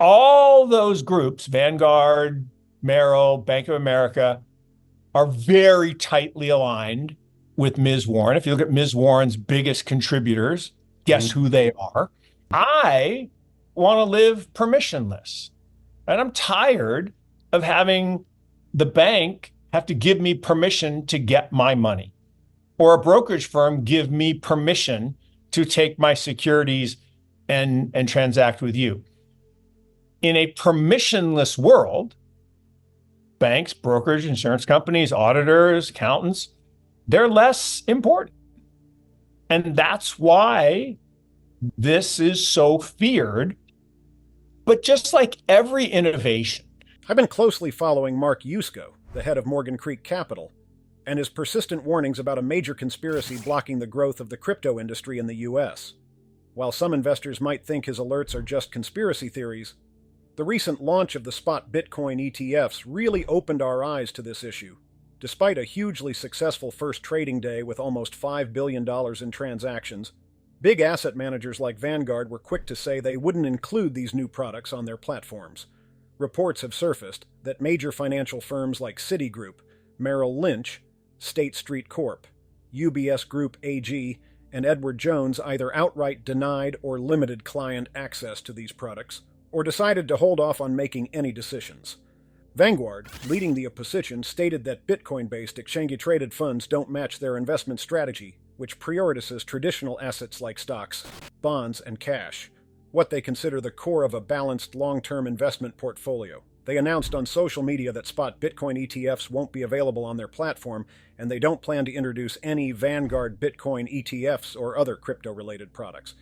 all those groups, Vanguard, Merrill, Bank of America, are very tightly aligned with Ms. Warren. If you look at Ms. Warren's biggest contributors, guess Mhm. who they are? I want to live permissionless. And I'm tired of having the bank have to give me permission to get my money, or a brokerage firm give me permission to take my securities and transact with you. In a permissionless world, banks, brokerage, insurance companies, auditors, accountants, they're less important. And that's why this is so feared. But just like every innovation, I've been closely following Mark Yusko, the head of Morgan Creek Capital, and his persistent warnings about a major conspiracy blocking the growth of the crypto industry in the US. While some investors might think his alerts are just conspiracy theories, the recent launch of the spot Bitcoin ETFs really opened our eyes to this issue. Despite a hugely successful first trading day with almost $5 billion in transactions, big asset managers like Vanguard were quick to say they wouldn't include these new products on their platforms. Reports have surfaced that major financial firms like Citigroup, Merrill Lynch, State Street Corp., UBS Group AG, and Edward Jones either outright denied or limited client access to these products, or decided to hold off on making any decisions. Vanguard, leading the opposition, stated that Bitcoin-based exchange-traded funds don't match their investment strategy, which prioritizes traditional assets like stocks, bonds, and cash, what they consider the core of a balanced long-term investment portfolio. They announced on social media that spot Bitcoin ETFs won't be available on their platform, and they don't plan to introduce any Vanguard Bitcoin ETFs or other crypto-related products.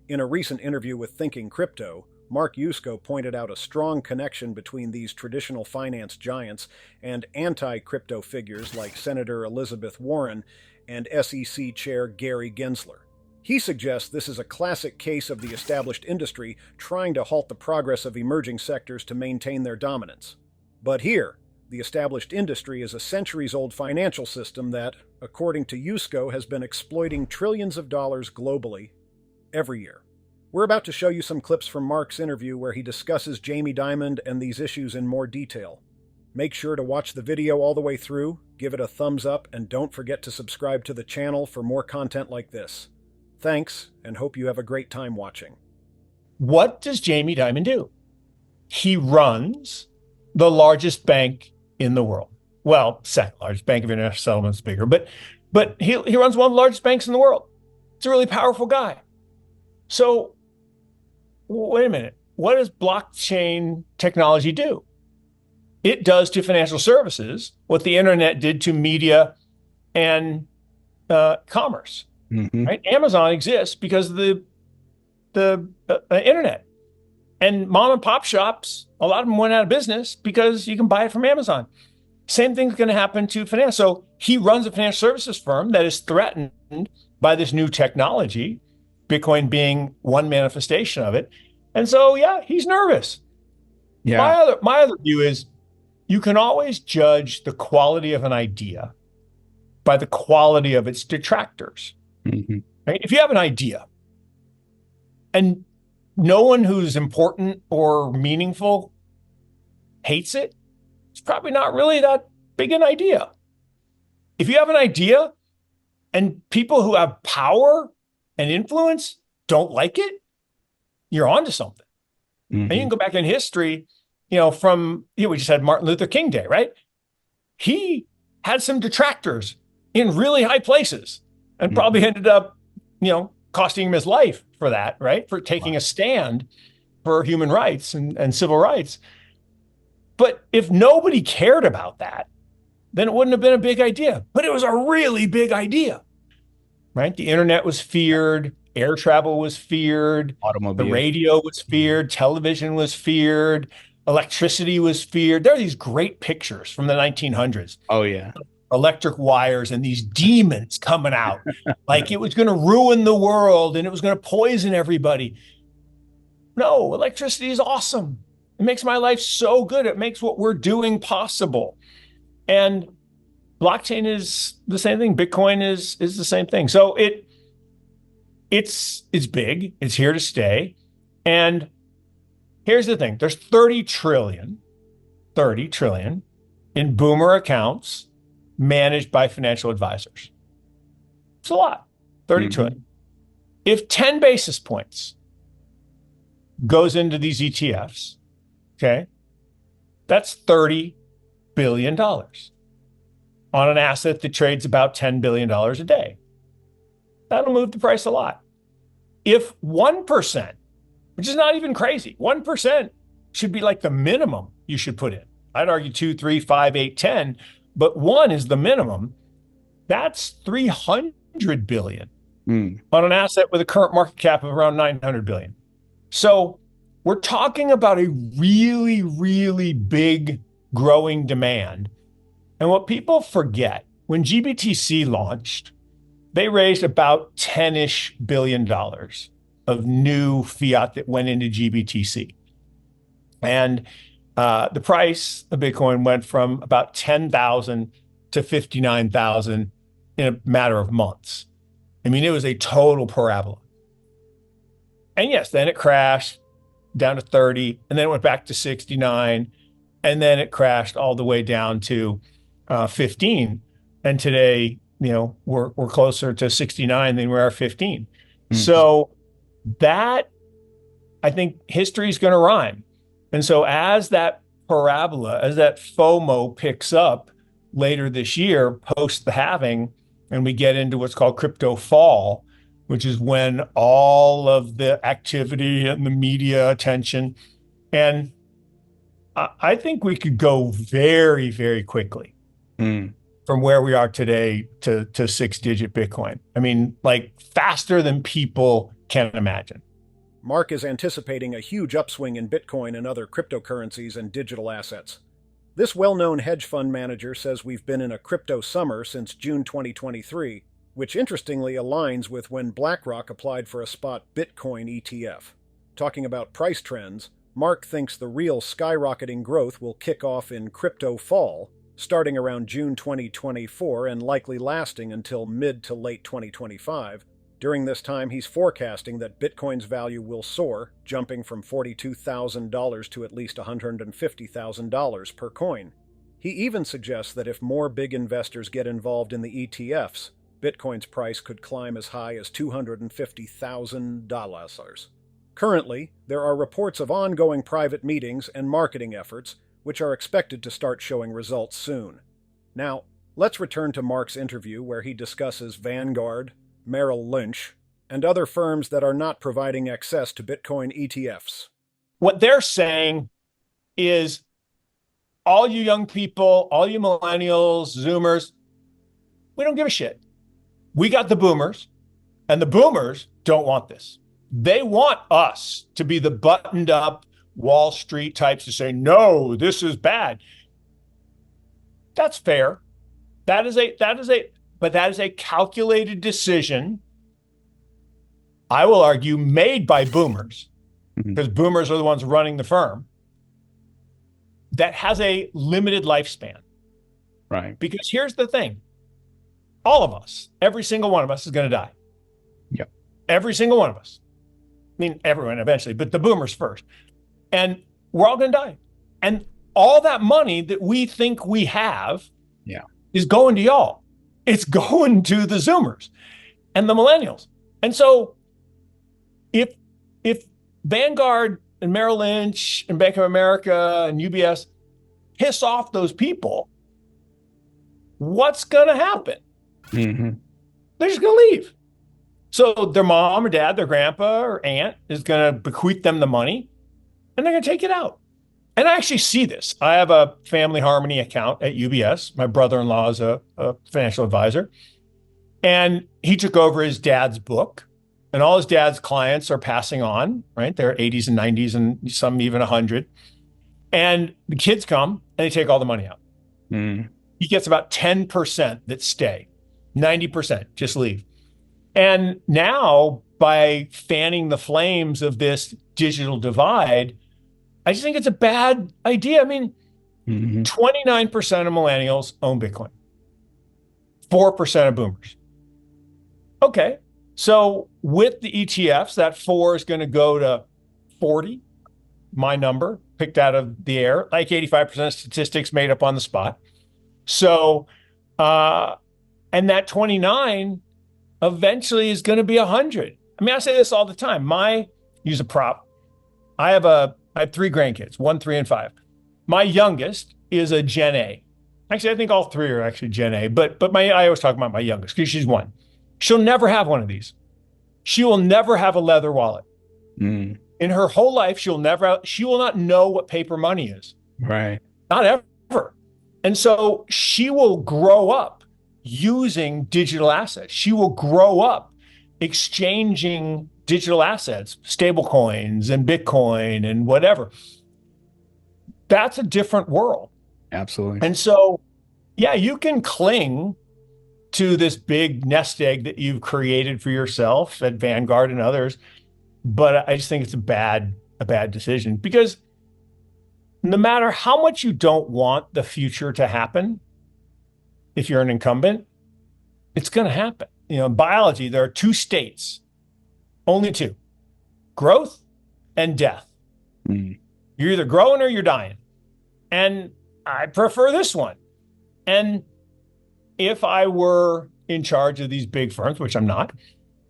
In a recent interview with Thinking Crypto, Mark Yusko pointed out a strong connection between these traditional finance giants and anti-crypto figures like Senator Elizabeth Warren and SEC Chair Gary Gensler. He suggests this is a classic case of the established industry trying to halt the progress of emerging sectors to maintain their dominance. But here, the established industry is a centuries-old financial system that, according to Yusko, has been exploiting trillions of dollars globally every year. We're about to show you some clips from Mark's interview where he discusses Jamie Dimon and these issues in more detail. Make sure to watch the video all the way through, give it a thumbs up, and don't forget to subscribe to the channel for more content like this. Thanks, and hope you have a great time watching. what does Jamie Dimon do? He runs the largest bank in the world. Well, second largest. Bank of International Settlements bigger, but he runs one of the largest banks in the world. It's a really powerful guy. So wait a minute. What does blockchain technology do? It does to financial services what the internet did to media and commerce. Mhm. Right? Amazon exists because of the internet, and mom and pop shops. A lot of them went out of business because you can buy it from Amazon. Same thing's going to happen to finance. So he runs a financial services firm that is threatened by this new technology, Bitcoin being one manifestation of it. And so, yeah, he's nervous. Yeah. My other view is you can always judge the quality of an idea by the quality of its detractors. Mhm. Right? If you have an idea and no one who's important or meaningful hates it, it's probably not really that big an idea. If you have an idea and people who have power and influence don't like it, you're onto something. And you can Mhm. go back in history, we just had Martin Luther King Day, right? He had some detractors in really high places and probably Mhm. ended up, costing him his life for that, right? For taking Wow. a stand for human rights and civil rights. But if nobody cared about that, then it wouldn't have been a big idea. But it was a really big idea, right? The internet was feared, air travel was feared, the Automobile. radio was Mhm. feared, television was feared, electricity was feared. There are these great pictures from the 1900s, Oh, yeah. electric wires and these demons coming out like it was going to ruin the world and it was going to poison everybody. No, electricity is awesome. It makes my life so good. It makes what we're doing possible. And blockchain is the same thing. Bitcoin is the same thing. So it's big. It's here to stay. And Here's the thing. There's 30 trillion in boomer accounts managed by financial advisors. It's a lot, 30 trillion. If 10 basis points goes into these ETFs, okay, that's $30 billion on an asset that trades about $10 billion a day. That'll move the price a lot. If 1%, which is not even crazy, 1% should be like the minimum you should put in. I'd argue 2, 3, 5, 8, 10, but 1 is the minimum. That's 300 billion on an asset with a current market cap of around 900 billion. So we're talking about a really, really big growing demand. And what people forget, when GBTC launched, they raised about 10-ish billion dollars of new fiat that went into GBTC. And the price of Bitcoin went from about 10,000 to 59,000 in a matter of months. I mean, it was a total parabola. And yes, then it crashed down to 30, and then it went back to 69, and then it crashed all the way down to 15. And today, we're closer to 69 than we are 15. So that, I think, history is going to rhyme. And so as that parabola, as that FOMO picks up later this year, post the halving, and we get into what's called crypto fall, which is when all of the activity and the media attention, and I think we could go very, very quickly from where we are today to 6-digit Bitcoin. I mean, like faster than people can imagine. Mark is anticipating a huge upswing in Bitcoin and other cryptocurrencies and digital assets. This well-known hedge fund manager says we've been in a crypto summer since June 2023, which interestingly aligns with when BlackRock applied for a spot Bitcoin ETF. Talking about price trends, Mark thinks the real skyrocketing growth will kick off in crypto fall, starting around June 2024 and likely lasting until mid to late 2025. During this time, he's forecasting that Bitcoin's value will soar, jumping from $42,000 to at least $150,000 per coin. He even suggests that if more big investors get involved in the ETFs, Bitcoin's price could climb as high as $250,000. Currently, there are reports of ongoing private meetings and marketing efforts, which are expected to start showing results soon. Now, let's return to Mark's interview where he discusses Vanguard, Merrill Lynch, and other firms that are not providing access to Bitcoin ETFs. What they're saying is, all you young people, all you millennials, Zoomers, we don't give a shit. We got the boomers, and the boomers don't want this. They want us to be the buttoned up Wall Street types to say, no, this is bad. That's fair. That is a calculated decision, I will argue, made by boomers, because boomers are the ones running the firm, that has a limited lifespan. Right. Because here's the thing. All of us, every single one of us is going to die. Yep. Every single one of us. I mean, everyone eventually, but the boomers first. And we're all going to die. And all that money that we think we have is going to y'all. It's going to the Zoomers and the millennials. And so if Vanguard and Merrill Lynch and Bank of America and UBS piss off those people, what's going to happen? They're just going to leave. So their mom or dad, their grandpa or aunt is going to bequeath them the money, and they're going to take it out. And I actually see this. I have a family harmony account at UBS. My brother-in-law is a financial advisor. And he took over his dad's book. And all his dad's clients are passing on, right? They're 80s and 90s and some even 100. And the kids come and they take all the money out. He gets about 10% that stay. 90% just leave. And now, by fanning the flames of this digital divide, I just think it's a bad idea. I mean, 29% of millennials own Bitcoin, 4% of boomers. Okay, so with the ETFs, that 4 is going to go to 40. my number, picked out of the air, like 85% of statistics made up on the spot. So, uh, and that 29 eventually is going to be 100. I mean, I say this all the time. Use a prop. I have three grandkids, 1, 3, and 5. My youngest is a Gen A. Actually, I think all three are actually Gen A, but I always talk about my youngest because she's 1. She'll never have one of these. She will never have a leather wallet. Mm. In her whole life, she will not know what paper money is. Right. Not ever. And so she will grow up using digital assets. She will grow up exchanging digital assets, stable coins and Bitcoin and whatever. That's a different world. Absolutely. And so, yeah, you can cling to this big nest egg that you've created for yourself at Vanguard and others, but I just think it's a bad decision because no matter how much you don't want the future to happen, if you're an incumbent, it's going to happen. You know, in biology, there are 2 states, only 2, growth and death. Mm. You're either growing or you're dying. And I prefer this one. And if I were in charge of these big firms, which I'm not,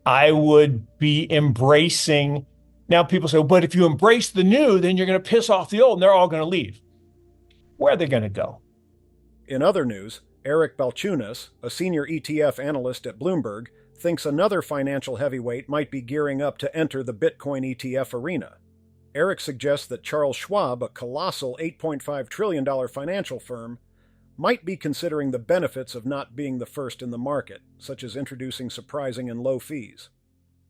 I would be embracing. Now people say, but if you embrace the new, then you're going to piss off the old and they're all going to leave. Where are they going to go? In other news, Eric Balchunas, a senior ETF analyst at Bloomberg, thinks another financial heavyweight might be gearing up to enter the Bitcoin ETF arena. Eric suggests that Charles Schwab, a colossal $8.5 trillion financial firm, might be considering the benefits of not being the first in the market, such as introducing surprising and low fees.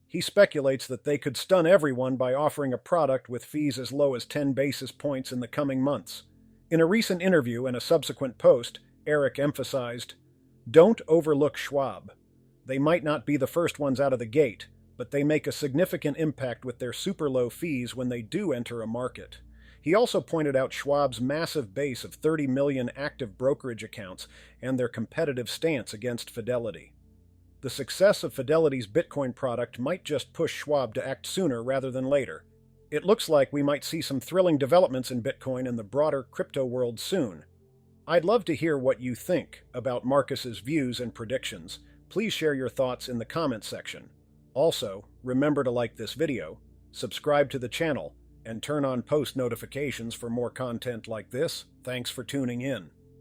He speculates that they could stun everyone by offering a product with fees as low as 10 basis points in the coming months. In a recent interview and a subsequent post, Eric emphasized, "Don't overlook Schwab. They might not be the first ones out of the gate, but they make a significant impact with their super low fees when they do enter a market." He also pointed out Schwab's massive base of 30 million active brokerage accounts and their competitive stance against Fidelity. The success of Fidelity's Bitcoin product might just push Schwab to act sooner rather than later. It looks like we might see some thrilling developments in Bitcoin and the broader crypto world soon. I'd love to hear what you think about Marcus's views and predictions. Please share your thoughts in the comments section. Also, remember to like this video, subscribe to the channel, and turn on post notifications for more content like this. Thanks for tuning in.